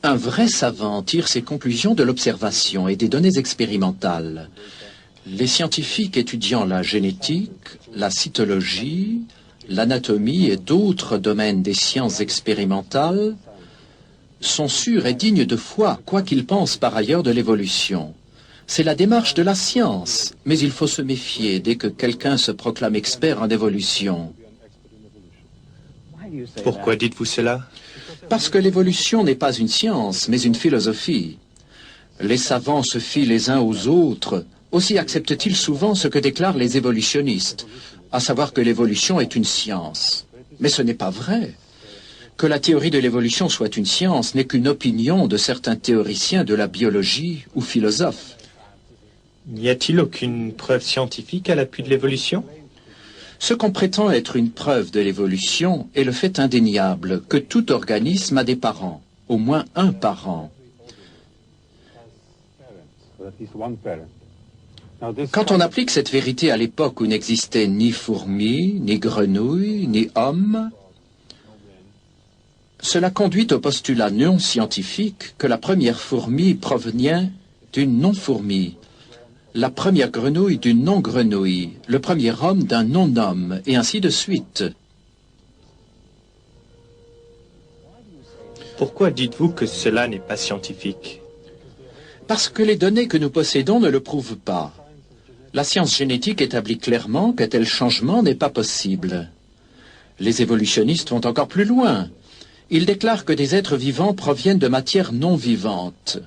Un vrai savant tire ses conclusions de l'observation et des données expérimentales. Les scientifiques étudiant la génétique, la cytologie, l'anatomie et d'autres domaines des sciences expérimentales sont sûrs et dignes de foi, quoi qu'ils pensent par ailleurs de l'évolution. C'est la démarche de la science, mais il faut se méfier dès que quelqu'un se proclame expert en évolution. Pourquoi dites-vous cela? Parce que l'évolution n'est pas une science, mais une philosophie. Les savants se fient les uns aux autres, aussi acceptent-ils souvent ce que déclarent les évolutionnistes, à savoir que l'évolution est une science. Mais ce n'est pas vrai. Que la théorie de l'évolution soit une science n'est qu'une opinion de certains théoriciens de la biologie ou philosophes. N'y a-t-il aucune preuve scientifique à l'appui de l'évolution? Ce qu'on prétend être une preuve de l'évolution est le fait indéniable que tout organisme a des parents, au moins un parent. Quand on applique cette vérité à l'époque où n'existaient ni fourmis, ni grenouilles, ni hommes, cela conduit au postulat non scientifique que la première fourmi provenait d'une non-fourmi, la première grenouille d'une non-grenouille, le premier homme d'un non-homme, et ainsi de suite. Pourquoi dites-vous que cela n'est pas scientifique? Parce que les données que nous possédons ne le prouvent pas. La science génétique établit clairement qu'un tel changement n'est pas possible. Les évolutionnistes vont encore plus loin. Ils déclarent que des êtres vivants proviennent de matière non vivante.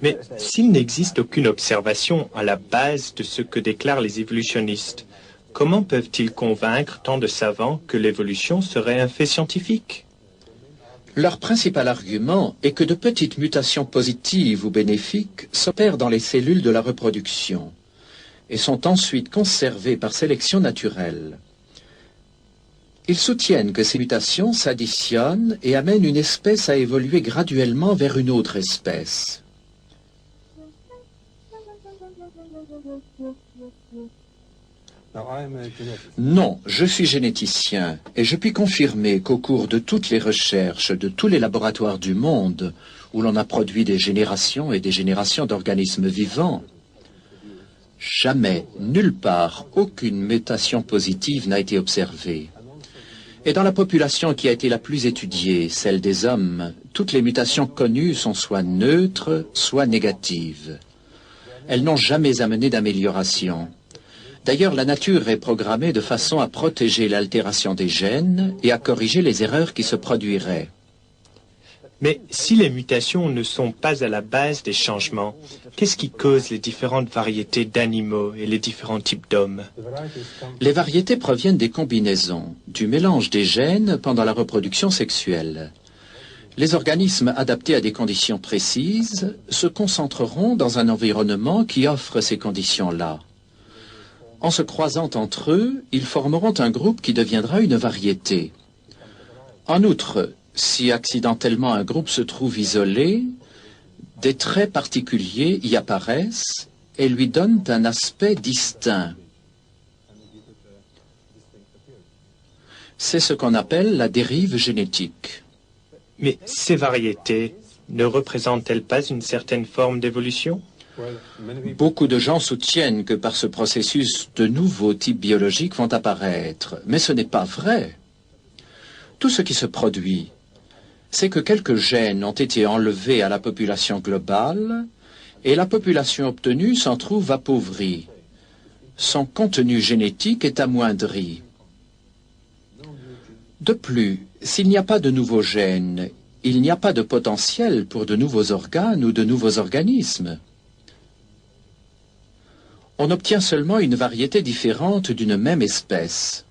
Mais s'il n'existe aucune observation à la base de ce que déclarent les évolutionnistes, comment peuvent-ils convaincre tant de savants que l'évolution serait un fait scientifique? Leur principal argument est que de petites mutations positives ou bénéfiques s'opèrent dans les cellules de la reproduction et sont ensuite conservées par sélection naturelle. Ils soutiennent que ces mutations s'additionnent et amènent une espèce à évoluer graduellement vers une autre espèce. Non, je suis généticien et je puis confirmer qu'au cours de toutes les recherches de tous les laboratoires du monde où l'on a produit des générations et des générations d'organismes vivants, jamais, nulle part, aucune mutation positive n'a été observée. Et dans la population qui a été la plus étudiée, celle des hommes, toutes les mutations connues sont soit neutres, soit négatives. Elles n'ont jamais amené d'amélioration. D'ailleurs, la nature est programmée de façon à protéger l'altération des gènes et à corriger les erreurs qui se produiraient. Mais si les mutations ne sont pas à la base des changements, qu'est-ce qui cause les différentes variétés d'animaux et les différents types d'hommes? Les variétés proviennent des combinaisons, du mélange des gènes pendant la reproduction sexuelle. Les organismes adaptés à des conditions précises se concentreront dans un environnement qui offre ces conditions-là. En se croisant entre eux, ils formeront un groupe qui deviendra une variété. En outre, si accidentellement un groupe se trouve isolé, des traits particuliers y apparaissent et lui donnent un aspect distinct. C'est ce qu'on appelle la dérive génétique. Mais ces variétés ne représentent-elles pas une certaine forme d'évolution? Beaucoup de gens soutiennent que par ce processus, de nouveaux types biologiques vont apparaître, mais ce n'est pas vrai. Tout ce qui se produit, c'est que quelques gènes ont été enlevés à la population globale et la population obtenue s'en trouve appauvrie. Son contenu génétique est amoindri. De plus, s'il n'y a pas de nouveaux gènes, il n'y a pas de potentiel pour de nouveaux organes ou de nouveaux organismes. On obtient seulement une variété différente d'une même espèce.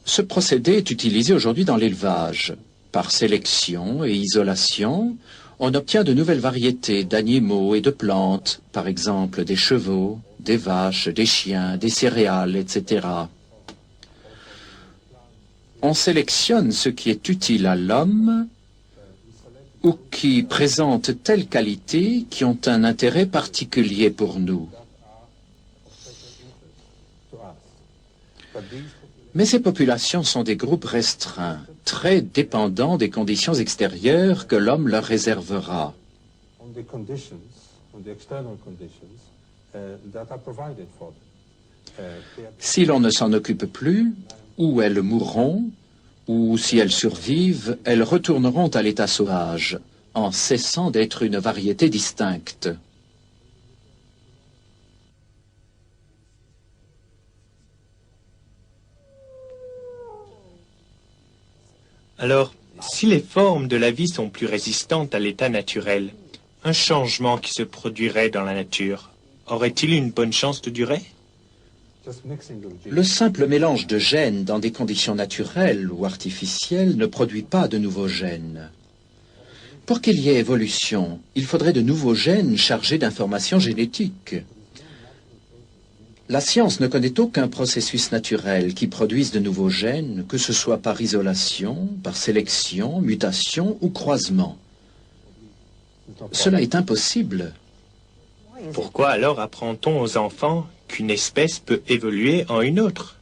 Ce procédé est utilisé aujourd'hui dans l'élevage. Par sélection et isolation, on obtient de nouvelles variétés d'animaux et de plantes, par exemple des chevaux, des vaches, des chiens, des céréales, etc. On sélectionne ce qui est utile à l'homme ou qui présentent telles qualités qui ont un intérêt particulier pour nous. Mais ces populations sont des groupes restreints, très dépendants des conditions extérieures que l'homme leur réservera. Si l'on ne s'en occupe plus, ou elles mourront, ou si elles survivent, elles retourneront à l'état sauvage, en cessant d'être une variété distincte. Alors, si les formes de la vie sont plus résistantes à l'état naturel, un changement qui se produirait dans la nature, aurait-il une bonne chance de durer? Le simple mélange de gènes dans des conditions naturelles ou artificielles ne produit pas de nouveaux gènes. Pour qu'il y ait évolution, il faudrait de nouveaux gènes chargés d'informations génétiques. La science ne connaît aucun processus naturel qui produise de nouveaux gènes, que ce soit par isolation, par sélection, mutation ou croisement. Cela est impossible. Pourquoi alors apprend-on aux enfants qu'une espèce peut évoluer en une autre?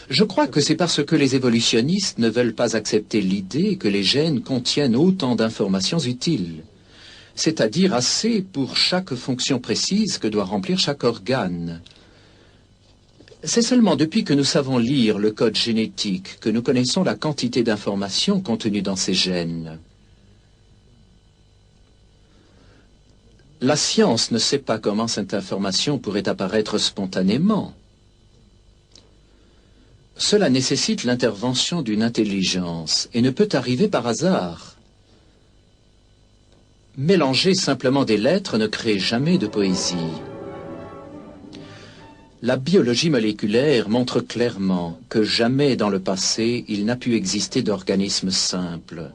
Je crois que c'est parce que les évolutionnistes ne veulent pas accepter l'idée que les gènes contiennent autant d'informations utiles, c'est-à-dire assez pour chaque fonction précise que doit remplir chaque organe. C'est seulement depuis que nous savons lire le code génétique que nous connaissons la quantité d'informations contenues dans ces gènes. La science ne sait pas comment cette information pourrait apparaître spontanément. Cela nécessite l'intervention d'une intelligence et ne peut arriver par hasard. Mélanger simplement des lettres ne crée jamais de poésie. La biologie moléculaire montre clairement que jamais dans le passé il n'a pu exister d'organisme simple.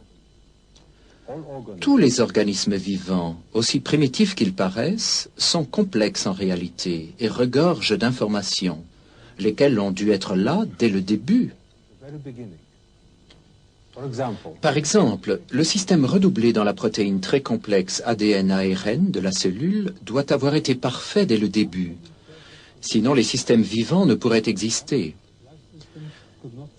Tous les organismes vivants, aussi primitifs qu'ils paraissent, sont complexes en réalité et regorgent d'informations, lesquelles ont dû être là dès le début. Par exemple, le système redoublé dans la protéine très complexe ADN-ARN de la cellule doit avoir été parfait dès le début. Sinon, les systèmes vivants ne pourraient exister.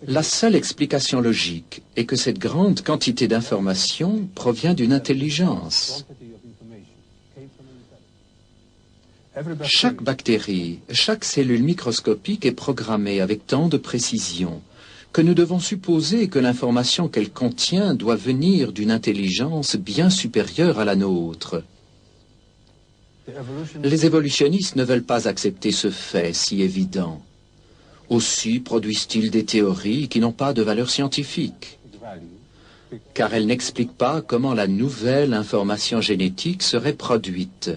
La seule explication logique est que cette grande quantité d'informations provient d'une intelligence. Chaque bactérie, chaque cellule microscopique est programmée avec tant de précision que nous devons supposer que l'information qu'elle contient doit venir d'une intelligence bien supérieure à la nôtre. Les évolutionnistes ne veulent pas accepter ce fait si évident. Aussi produisent-ils des théories qui n'ont pas de valeur scientifique, car elles n'expliquent pas comment la nouvelle information génétique serait produite.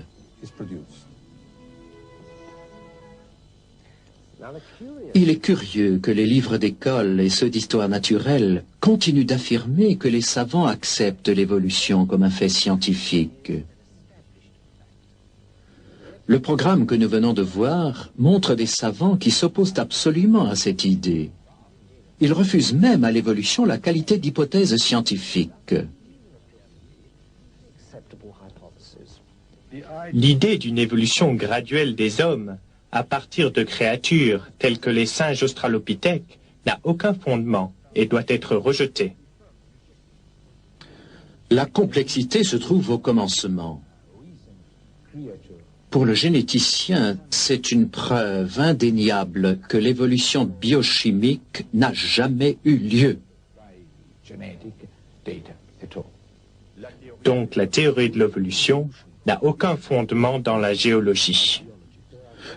Il est curieux que les livres d'école et ceux d'histoire naturelle continuent d'affirmer que les savants acceptent l'évolution comme un fait scientifique. Le programme que nous venons de voir montre des savants qui s'opposent absolument à cette idée. Ils refusent même à l'évolution la qualité d'hypothèse scientifique. L'idée d'une évolution graduelle des hommes à partir de créatures telles que les singes australopithèques n'a aucun fondement et doit être rejetée. La complexité se trouve au commencement. Pour le généticien, c'est une preuve indéniable que l'évolution biochimique n'a jamais eu lieu. Donc la théorie de l'évolution n'a aucun fondement dans la géologie.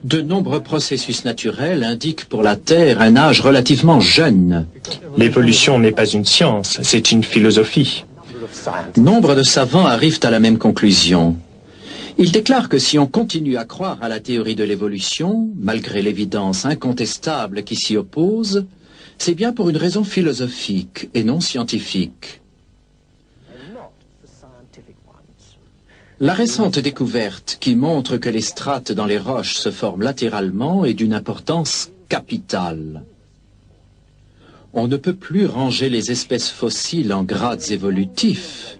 De nombreux processus naturels indiquent pour la Terre un âge relativement jeune. L'évolution n'est pas une science, c'est une philosophie. Nombre de savants arrivent à la même conclusion. Ils déclarent que si on continue à croire à la théorie de l'évolution, malgré l'évidence incontestable qui s'y oppose, c'est bien pour une raison philosophique et non scientifique. La récente découverte qui montre que les strates dans les roches se forment latéralement est d'une importance capitale. On ne peut plus ranger les espèces fossiles en grades évolutifs.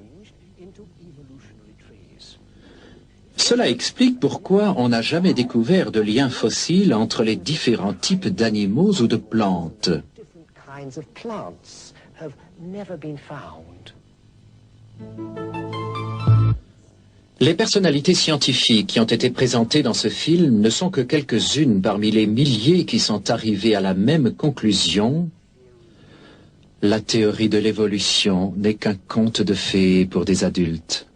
Cela explique pourquoi on n'a jamais découvert de lien fossile entre les différents types d'animaux ou de plantes. Les personnalités scientifiques qui ont été présentées dans ce film ne sont que quelques-unes parmi les milliers qui sont arrivées à la même conclusion. La théorie de l'évolution n'est qu'un conte de fées pour des adultes.